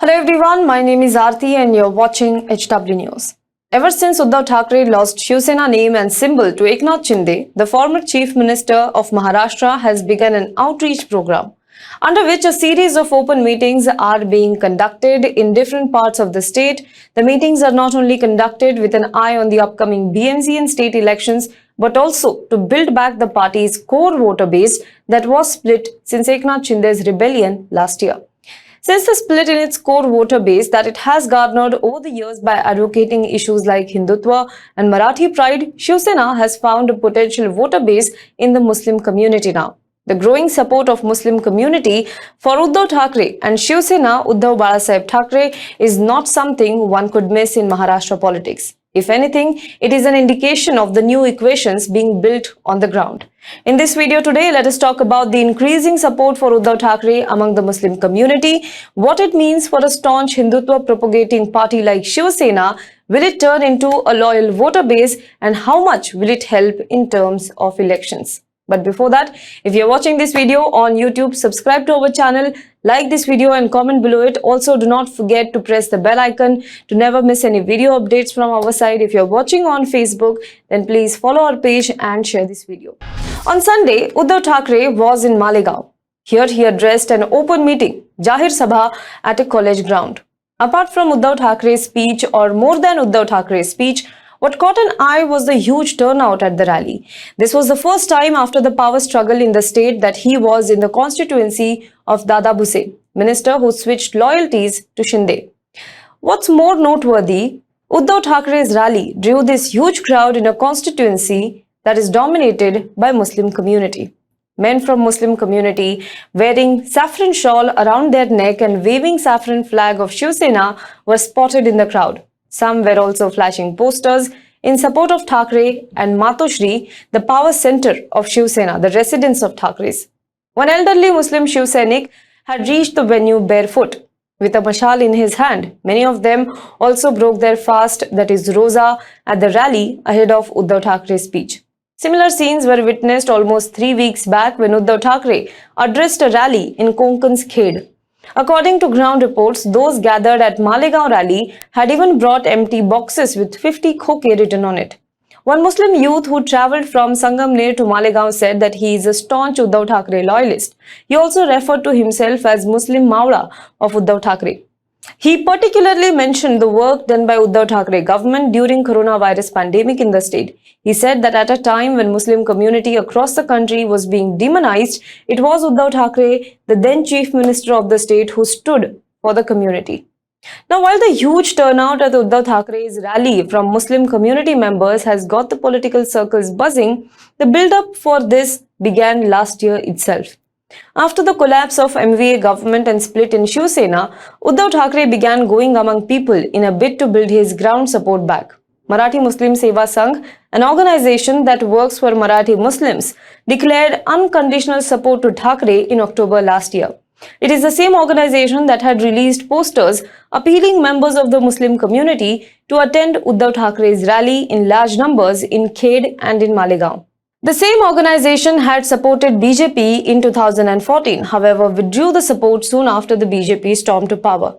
Hello everyone, my name is Aarti and you're watching HW News. Ever since Uddhav Thackeray lost Shivsena name and symbol to Eknath Shinde, the former Chief Minister of Maharashtra has begun an outreach program, under which a series of open meetings are being conducted in different parts of the state. The meetings are not only conducted with an eye on the upcoming BMC and state elections, but also to build back the party's core voter base that was split since Eknath Shinde's rebellion last year. Since the split in its core voter base that it has garnered over the years by advocating issues like Hindutva and Marathi pride, Shivsena has found a potential voter base in the Muslim community now. The growing support of Muslim community for Uddhav Thackeray and Shivsena Uddhav BalasahebThackeray is not something one could miss in Maharashtra politics. If anything, it is an indication of the new equations being built on the ground. In this video today, let us talk about the increasing support for Uddhav Thackeray among the Muslim community, what it means for a staunch Hindutva propagating party like Shivsena, will it turn into a loyal voter base, and how much will it help in terms of elections. But before that, if you're watching this video on YouTube, subscribe to our channel, like this video and comment below it. Also, do not forget to press the bell icon to never miss any video updates from our side. If you're watching on Facebook, then please follow our page and share this video. On Sunday, Uddhav Thackeray was in Malegaon. Here he addressed an open meeting, Jahir Sabha, at a college ground. Apart from Uddhav Thackeray's speech, or more than Uddhav Thackeray's speech, what caught an eye was the huge turnout at the rally. This was the first time after the power struggle in the state that he was in the constituency of Dada Bhuse, minister who switched loyalties to Shinde. What's more noteworthy, Uddhav Thackeray's rally drew this huge crowd in a constituency that is dominated by Muslim community. Men from Muslim community wearing saffron shawl around their neck and waving saffron flag of Shivsena were spotted in the crowd. Some were also flashing posters in support of Thackeray and Matoshri, the power center of Shivsena, the residence of Thackerays. One elderly Muslim Shivsainik had reached the venue barefoot with a mashal in his hand. Many of them also broke their fast, that is Roza, at the rally ahead of Uddhav Thackeray's speech. Similar scenes were witnessed almost 3 weeks back when Uddhav Thackeray addressed a rally in Konkan's Khed. According to ground reports, those gathered at Malegaon rally had even brought empty boxes with 50 khoke written on it. One Muslim youth who travelled from Sangamner to Malegaon said that he is a staunch Uddhav Thackeray loyalist. He also referred to himself as Muslim Mawla of Uddhav Thackeray. He particularly mentioned the work done by Uddhav Thackeray government during coronavirus pandemic in the state. He said that at a time when Muslim community across the country was being demonized, it was Uddhav Thackeray, the then Chief Minister of the state, who stood for the community. Now, while the huge turnout at Uddhav Thackeray's rally from Muslim community members has got the political circles buzzing, the build-up for this began last year itself. After the collapse of MVA government and split in Shivsena, Uddhav Thackeray began going among people in a bid to build his ground support back. Marathi Muslim Seva Sangh, an organization that works for Marathi Muslims, declared unconditional support to Thackeray in October last year. It is the same organization that had released posters appealing members of the Muslim community to attend Uddhav Thackeray's rally in large numbers in Khed and in Malegaon. The same organization had supported BJP in 2014, however withdrew the support soon after the BJP stormed to power.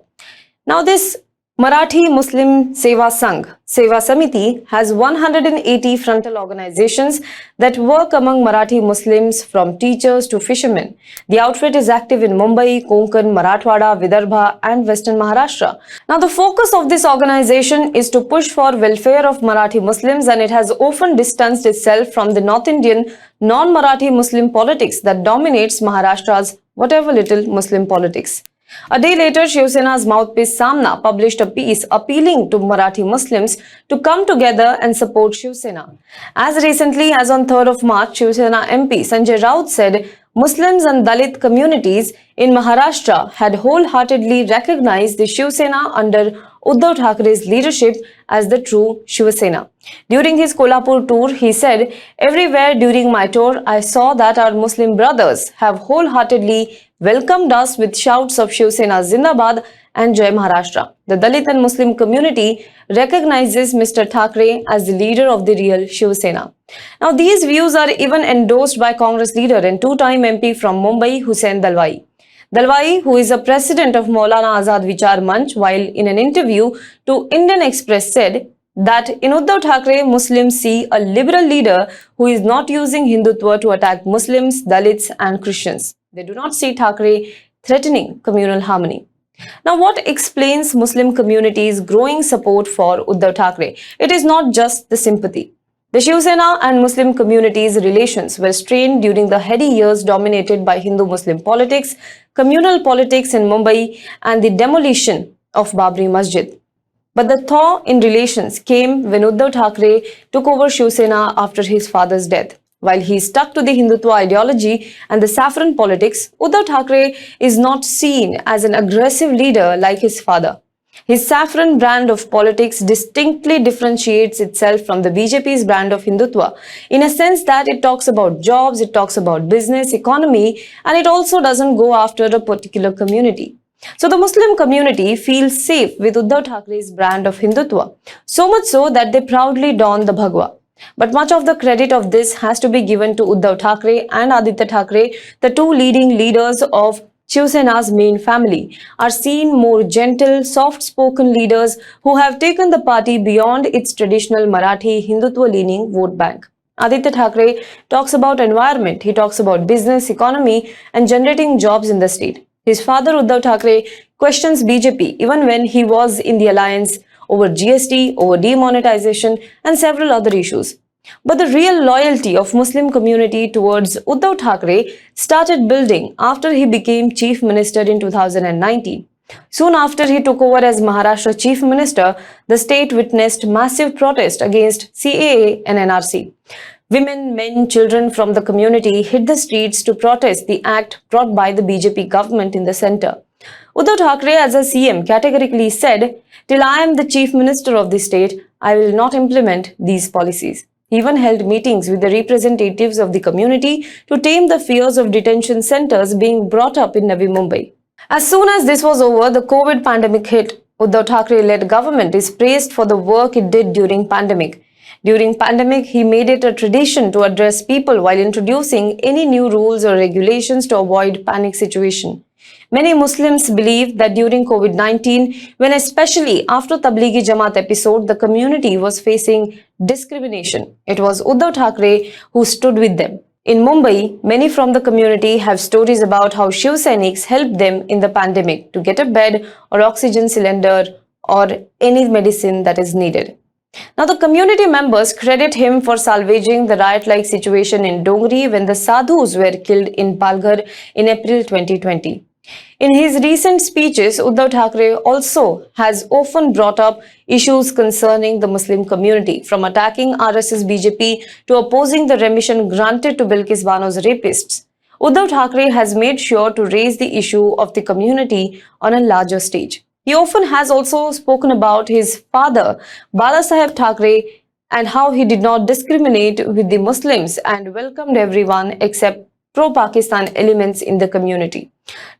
Now this Marathi Muslim Seva Sangh, Seva Samiti, has 180 frontal organizations that work among Marathi Muslims from teachers to fishermen. The outfit is active in Mumbai, Konkan, Marathwada, Vidarbha and Western Maharashtra. Now the focus of this organization is to push for welfare of Marathi Muslims, and it has often distanced itself from the North Indian non-Marathi Muslim politics that dominates Maharashtra's whatever little Muslim politics. A day later, Shivsena's mouthpiece Samna published a piece appealing to Marathi Muslims to come together and support Shivsena. As recently as on 3rd of March, Shivsena MP Sanjay Raut said Muslims and Dalit communities in Maharashtra had wholeheartedly recognized the Shivsena under Uddhav Thackeray's leadership as the true Shivsena. During his Kolhapur tour, he said, "Everywhere during my tour, I saw that our Muslim brothers have wholeheartedly welcomed us with shouts of Shivsena Zindabad and Jai Maharashtra. The Dalit and Muslim community recognizes Mr. Thackeray as the leader of the real Shivsena." Now, these views are even endorsed by Congress leader and two-time MP from Mumbai, Hussain Dalwai. Dalwai, who is a president of Maulana Azad Vichar Manch, while in an interview to Indian Express said that in Uddhav Thackeray, Muslims see a liberal leader who is not using Hindutva to attack Muslims, Dalits and Christians. They do not see Thackeray threatening communal harmony. Now, what explains Muslim community's growing support for Uddhav Thackeray? It is not just the sympathy. The Shivsena and Muslim communities' relations were strained during the heady years dominated by Hindu-Muslim politics, communal politics in Mumbai, and the demolition of Babri Masjid. But the thaw in relations came when Uddhav Thackeray took over Shivsena after his father's death. While he stuck to the Hindutva ideology and the saffron politics, Uddhav Thackeray is not seen as an aggressive leader like his father. His saffron brand of politics distinctly differentiates itself from the BJP's brand of Hindutva in a sense that it talks about jobs, it talks about business, economy, and it also doesn't go after a particular community. So the Muslim community feels safe with Uddhav Thackeray's brand of Hindutva, so much so that they proudly don the Bhagwa. But much of the credit of this has to be given to Uddhav Thackeray and Aditya Thackeray, the two leading leaders of Shivsena's main family, are seen more gentle, soft-spoken leaders who have taken the party beyond its traditional Marathi Hindutva-leaning vote bank. Aditya Thackeray talks about environment, he talks about business, economy and generating jobs in the state. His father Uddhav Thackeray questions BJP even when he was in the alliance over GST, over demonetization and several other issues. But the real loyalty of Muslim community towards Uddhav Thackeray started building after he became Chief Minister in 2019. Soon after he took over as Maharashtra Chief Minister, the state witnessed massive protest against CAA and NRC. Women, men, children from the community hit the streets to protest the act brought by the BJP government in the centre. Uddhav Thackeray as a CM categorically said, "Till I am the Chief Minister of the state, I will not implement these policies." He even held meetings with the representatives of the community to tame the fears of detention centres being brought up in Navi Mumbai. As soon as this was over, the COVID pandemic hit. Uddhav Thackeray-led government is praised for the work it did during pandemic. During pandemic, he made it a tradition to address people while introducing any new rules or regulations to avoid panic situation. Many Muslims believe that during COVID-19, when especially after Tablighi Jamaat episode, the community was facing discrimination, it was Uddhav Thackeray who stood with them. In Mumbai, many from the community have stories about how Shiv Sainiks helped them in the pandemic to get a bed or oxygen cylinder or any medicine that is needed. Now, the community members credit him for salvaging the riot-like situation in Dongri when the sadhus were killed in Palghar in April 2020. In his recent speeches, Uddhav Thackeray also has often brought up issues concerning the Muslim community, from attacking RSS BJP to opposing the remission granted to Bilkis Bano's rapists. Uddhav Thackeray has made sure to raise the issue of the community on a larger stage. He often has also spoken about his father, BalasahebThackeray, and how he did not discriminate with the Muslims and welcomed everyone except pro-Pakistan elements in the community.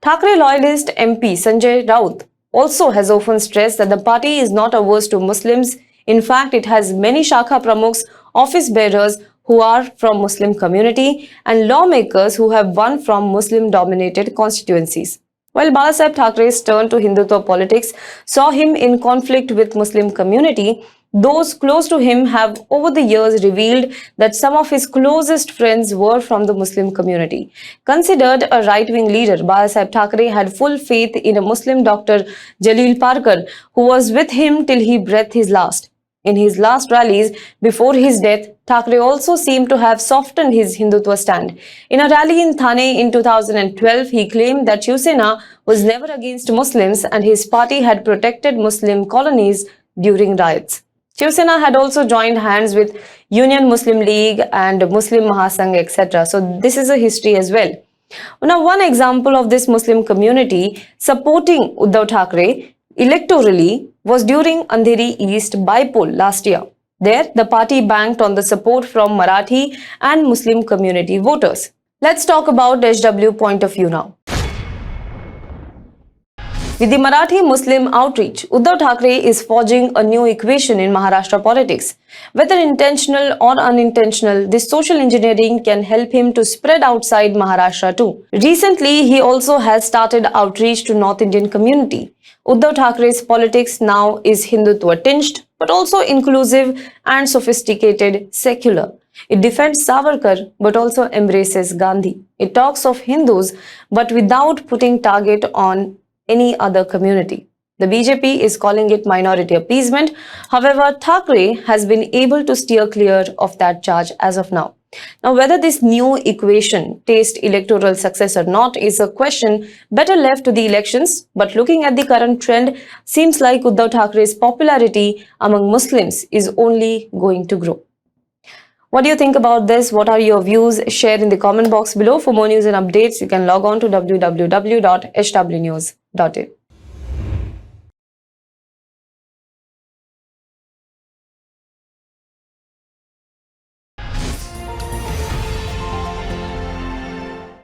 Thackeray loyalist MP Sanjay Raut also has often stressed that the party is not averse to Muslims. In fact, it has many Shakha Pramukhs, office bearers who are from Muslim community and lawmakers who have won from Muslim-dominated constituencies. While Balasaheb's turn to Hindutva politics saw him in conflict with Muslim community, those close to him have over the years revealed that some of his closest friends were from the Muslim community. Considered a right-wing leader, BalasahebThackeray had full faith in a Muslim doctor, Jalil Parkar, who was with him till he breathed his last. In his last rallies before his death, Thackeray also seemed to have softened his Hindutva stand. In a rally in Thane in 2012, he claimed that Shivsena was never against Muslims and his party had protected Muslim colonies during riots. Shivsena had also joined hands with Union Muslim League and Muslim Mahasangh, etc. So this is a history as well. Now, one example of this Muslim community supporting Uddhav Thackeray electorally was during Andheri East bypoll last year. There, the party banked on the support from Marathi and Muslim community voters. Let's talk about HW point of view now. With the Marathi Muslim outreach, Uddhav Thackeray is forging a new equation in Maharashtra politics. Whether intentional or unintentional, this social engineering can help him to spread outside Maharashtra too. Recently, he also has started outreach to North Indian community. Uddhav Thackeray's politics now is Hindutva tinged, but also inclusive and sophisticated, secular. It defends Savarkar but also embraces Gandhi. It talks of Hindus but without putting target on any other community. The BJP is calling it minority appeasement. However, Thackeray has been able to steer clear of that charge as of now. Now, whether this new equation tastes electoral success or not is a question better left to the elections. But looking at the current trend, seems like Uddhav Thackeray's popularity among Muslims is only going to grow. What do you think about this? What are your views? Share in the comment box below. For more news and updates, you can log on to www.hwnews.in.